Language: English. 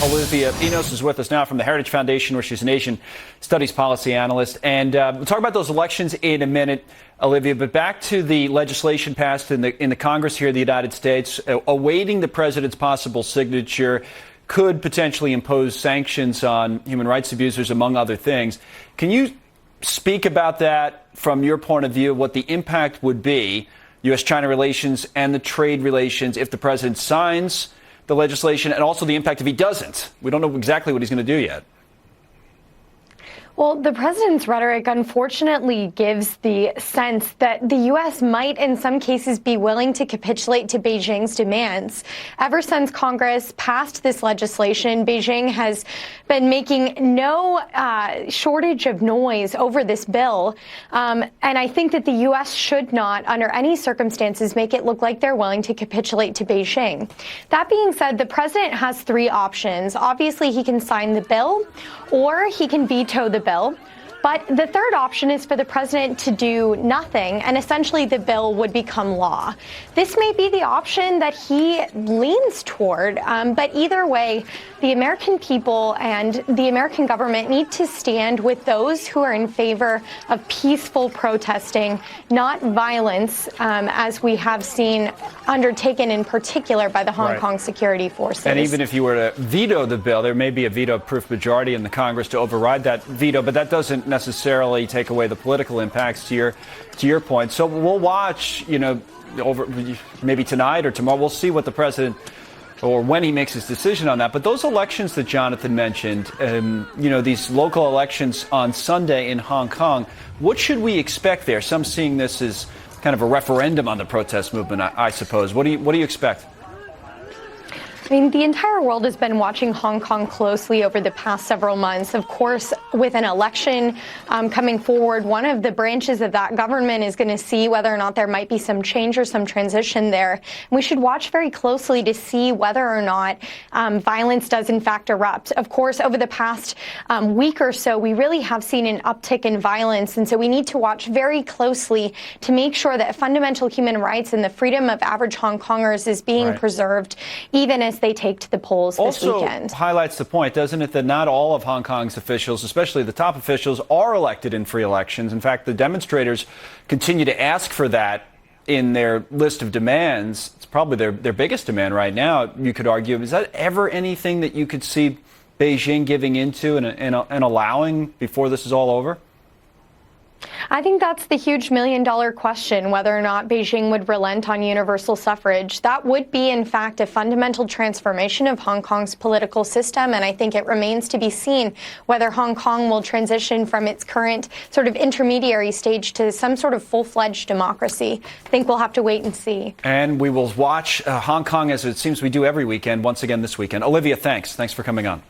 Olivia Enos is with us now from the Heritage Foundation, where she's an Asian Studies Policy Analyst. And we'll talk about those elections in a minute, Olivia. But back to the legislation passed in the Congress here in the United States, awaiting the president's possible signature, could potentially impose sanctions on human rights abusers, among other things. Can you speak about that from your point of view, what the impact would be, U.S.-China relations and the trade relations, if the president signs the legislation, and also the impact if he doesn't? We don't know exactly what he's going to do yet. Well, the president's rhetoric, unfortunately, gives the sense that the U.S. might, in some cases, be willing to capitulate to Beijing's demands. Ever since Congress passed this legislation, Beijing has been making no shortage of noise over this bill. And I think that the U.S. should not, under any circumstances, make it look like they're willing to capitulate to Beijing. That being said, the president has three options. Obviously, he can sign the bill, or he can veto the bill. But the third option is for the president to do nothing, and essentially the bill would become law. This may be the option that he leans toward, but either way, the American people and the American government need to stand with those who are in favor of peaceful protesting, not violence, as we have seen undertaken in particular by the Hong Kong security forces. And even if you were to veto the bill, there may be a veto-proof majority in the Congress to override that veto, but that doesn't necessarily take away the political impacts to your point. So we'll watch, over maybe tonight or tomorrow. We'll see what the president, or when he makes his decision on that. But those elections that Jonathan mentioned, these local elections on Sunday in Hong Kong, what should we expect there? Some seeing this as kind of a referendum on the protest movement, I suppose. What do you expect? I mean, the entire world has been watching Hong Kong closely over the past several months. Of course, with an election coming forward, one of the branches of that government is going to see whether or not there might be some change or some transition there. We should watch very closely to see whether or not violence does in fact erupt. Of course, over the past week or so, we really have seen an uptick in violence. And so we need to watch very closely to make sure that fundamental human rights and the freedom of average Hong Kongers is being preserved, even as they take to the polls this weekend. Also highlights the point, doesn't it, that not all of Hong Kong's officials, especially the top officials, are elected in free elections. In fact, the demonstrators continue to ask for that in their list of demands. It's probably their biggest demand right now, you could argue. Is that ever anything that you could see Beijing giving into and allowing before this is all over? I think that's the huge million-dollar question, whether or not Beijing would relent on universal suffrage. That would be, in fact, a fundamental transformation of Hong Kong's political system, and I think it remains to be seen whether Hong Kong will transition from its current sort of intermediary stage to some sort of full-fledged democracy. I think we'll have to wait and see. And we will watch Hong Kong, as it seems we do every weekend, once again this weekend. Olivia, thanks. Thanks for coming on.